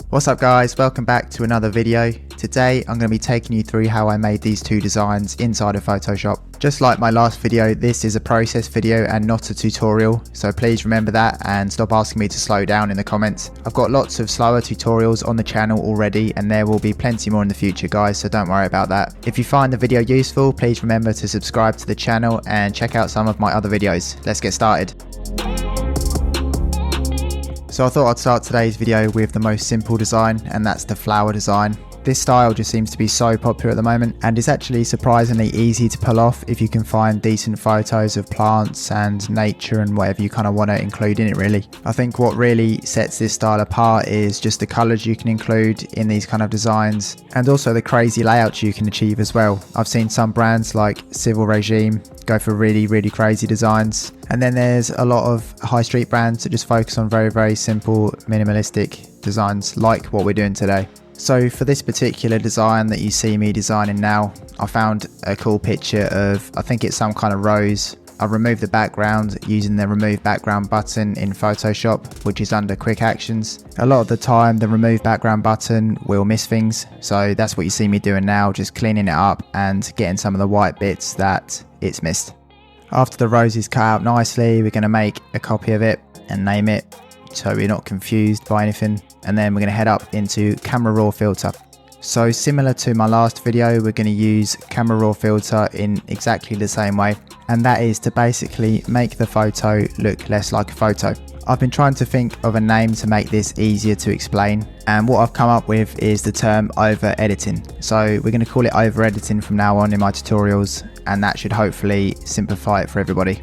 What's up guys, welcome back to another video. Today I'm going to be taking you through how I made these two designs inside of Photoshop. Just like my last video, this is a process video and not a tutorial, so please remember that and stop asking me to slow down in the comments. I've got lots of slower tutorials on the channel already and there will be plenty more in the future guys, so don't worry about that. If you find the video useful, please remember to subscribe to the channel and check out some of my other videos. Let's get started. So I thought I'd start today's video with the most simple design, and that's the flower design. This style just seems to be so popular at the moment, and it's actually surprisingly easy to pull off if you can find decent photos of plants and nature and whatever you kind of want to include in it really. I think what really sets this style apart is just the colours you can include in these kind of designs, and also the crazy layouts you can achieve as well. I've seen some brands like Civil Regime go for really crazy designs, and then there's a lot of high street brands that just focus on very simple minimalistic designs like what we're doing today. So for this particular design that you see me designing now, I found a cool picture of, I think it's some kind of rose. I've removed the background using the remove background button in Photoshop, which is under quick actions. A lot of the time the remove background button will miss things, so that's what you see me doing now, just cleaning it up and getting some of the white bits that it's missed. After the rose is cut out nicely, we're going to make a copy of it and name it so we're not confused by anything, and then we're going to head up into Camera Raw filter. So similar to my last video, we're going to use Camera Raw filter in exactly the same way, and that is to basically make the photo look less like a photo. I've been trying to think of a name to make this easier to explain, and what I've come up with is the term over editing. So we're going to call it over editing from now on in my tutorials, and that should hopefully simplify it for everybody.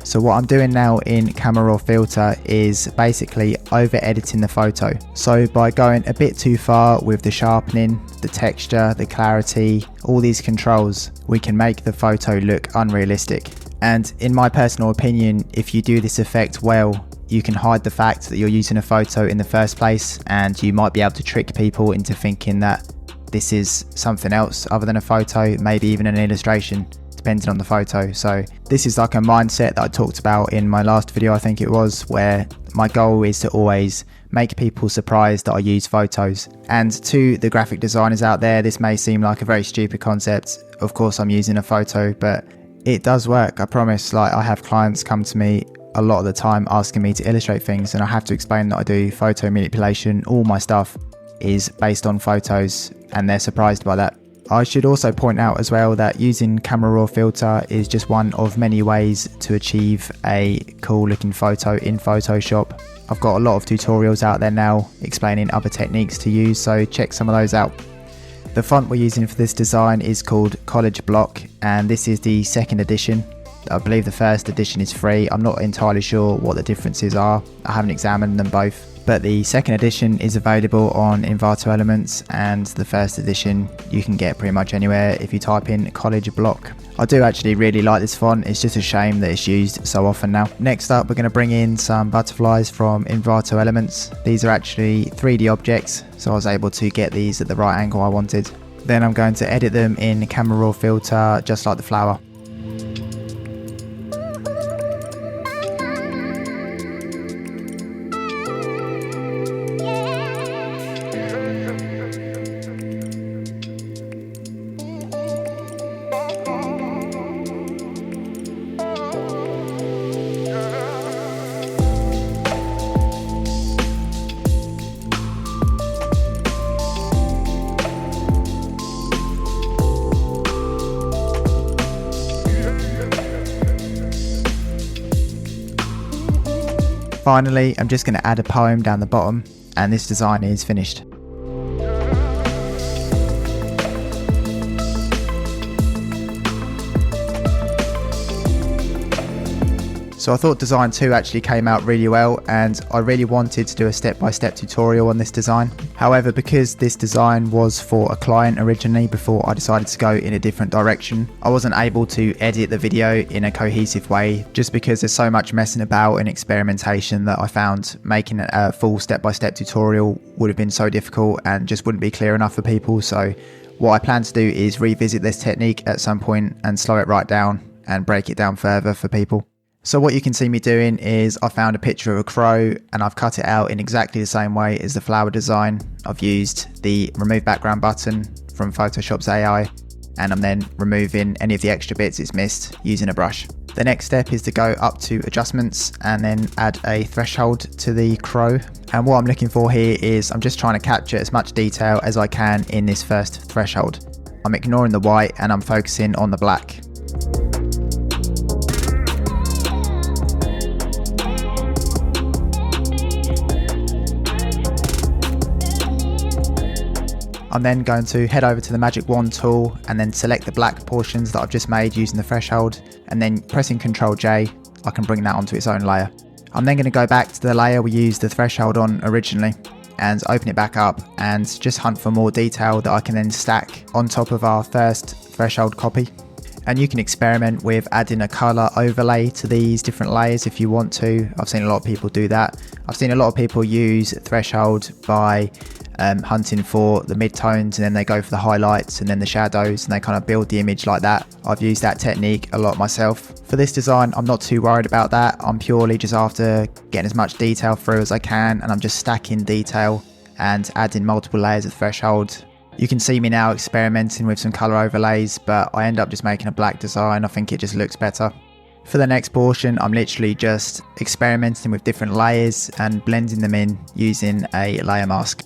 So what I'm doing now in Camera Raw filter is basically over editing the photo. So by going a bit too far with the sharpening, the texture, the clarity, all these controls, we can make the photo look unrealistic. And in my personal opinion, if you do this effect well, you can hide the fact that you're using a photo in the first place, and you might be able to trick people into thinking that this is something else other than a photo, maybe even an illustration, depending on the photo. So this is like a mindset that I talked about in my last video, I think it was, where my goal is to always make people surprised that I use photos. And to the graphic designers out there, this may seem like a very stupid concept. Of course I'm using a photo, but it does work, I promise. Like, I have clients come to me a lot of the time asking me to illustrate things, and I have to explain that I do photo manipulation. All my stuff is based on photos, and they're surprised by that. I should also point out as well that using Camera Raw filter is just one of many ways to achieve a cool looking photo in Photoshop. I've got a lot of tutorials out there now explaining other techniques to use, so check some of those out. The font we're using for this design is called College Block, and this is the second edition. I believe the first edition is free. I'm not entirely sure what the differences are. I haven't examined them both. But the second edition is available on Envato Elements, and the first edition you can get pretty much anywhere if you type in College Block. I do actually really like this font, it's just a shame that it's used so often now. Next up, we're going to bring in some butterflies from Envato Elements. These are actually 3D objects, so I was able to get these at the right angle I wanted. Then I'm going to edit them in Camera Raw filter just like the flower. Finally, I'm just going to add a poem down the bottom, and this design is finished. So I thought design 2 actually came out really well, and I really wanted to do a step-by-step tutorial on this design. However, because this design was for a client originally before I decided to go in a different direction, I wasn't able to edit the video in a cohesive way, just because there's so much messing about and experimentation that I found making a full step-by-step tutorial would have been so difficult and just wouldn't be clear enough for people. So what I plan to do is revisit this technique at some point and slow it right down and break it down further for people. So what you can see me doing is I found a picture of a crow and I've cut it out in exactly the same way as the flower design. I've used the remove background button from Photoshop's AI, and I'm then removing any of the extra bits it's missed using a brush. The next step is to go up to adjustments and then add a threshold to the crow. And what I'm looking for here is I'm just trying to capture as much detail as I can in this first threshold. I'm ignoring the white and I'm focusing on the black. I'm then going to head over to the magic wand tool and then select the black portions that I've just made using the threshold, and then pressing Ctrl J, I can bring that onto its own layer. I'm then going to go back to the layer we used the threshold on originally and open it back up and just hunt for more detail that I can then stack on top of our first threshold copy. And you can experiment with adding a color overlay to these different layers if you want to. I've seen a lot of people do that. I've seen a lot of people use threshold by hunting for the midtones, and then they go for the highlights and then the shadows, and they kind of build the image like that. I've used that technique a lot myself. For this design, I'm not too worried about that. I'm purely just after getting as much detail through as I can, and I'm just stacking detail and adding multiple layers of threshold. You can see me now experimenting with some color overlays, but I end up just making a black design. I think it just looks better. For the next portion, I'm literally just experimenting with different layers and blending them in using a layer mask.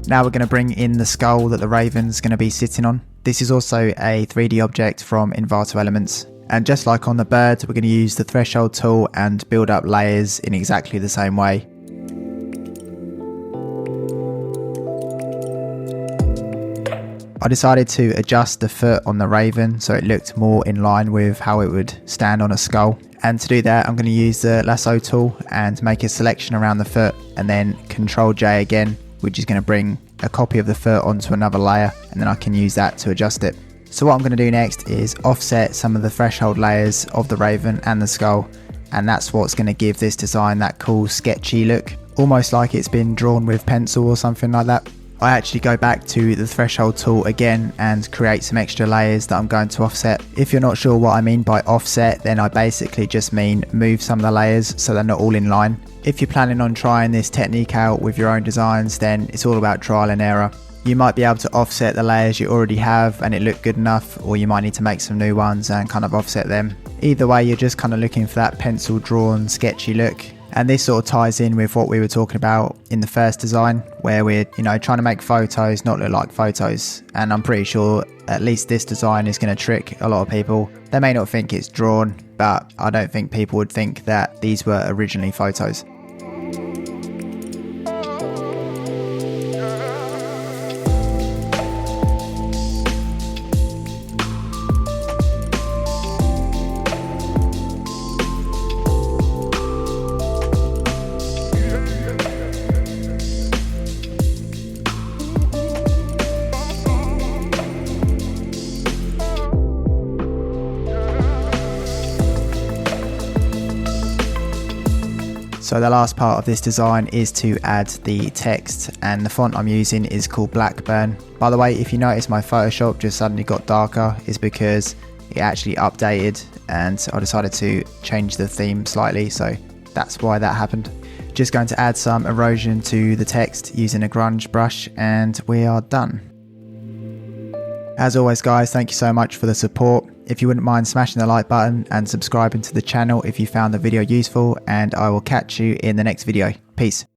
Now we're going to bring in the skull that the raven's going to be sitting on. This is also a 3D object from Envato Elements. And just like on the bird, we're going to use the threshold tool and build up layers in exactly the same way. I decided to adjust the foot on the raven so it looked more in line with how it would stand on a skull. And to do that, I'm going to use the lasso tool and make a selection around the foot, and then Ctrl J again, which is going to bring a copy of the foot onto another layer, and then I can use that to adjust it. So what I'm going to do next is offset some of the threshold layers of the raven and the skull, and that's what's going to give this design that cool sketchy look, almost like it's been drawn with pencil or something like that. I actually go back to the threshold tool again and create some extra layers that I'm going to offset. If you're not sure what I mean by offset, then I basically just mean move some of the layers so they're not all in line. If you're planning on trying this technique out with your own designs, then it's all about trial and error. You might be able to offset the layers you already have and it look good enough, or you might need to make some new ones and kind of offset them. Either way, you're just kind of looking for that pencil drawn sketchy look. And this sort of ties in with what we were talking about in the first design, where we're, trying to make photos not look like photos. And I'm pretty sure at least this design is going to trick a lot of people. They may not think it's drawn, but I don't think people would think that these were originally photos. So the last part of this design is to add the text, and the font I'm using is called Blackburn. By the way, if you notice my Photoshop just suddenly got darker, it's because it actually updated and I decided to change the theme slightly, so that's why that happened. Just going to add some erosion to the text using a grunge brush and we are done. As always guys, thank you so much for the support. If you wouldn't mind smashing the like button and subscribing to the channel if you found the video useful, and I will catch you in the next video. Peace.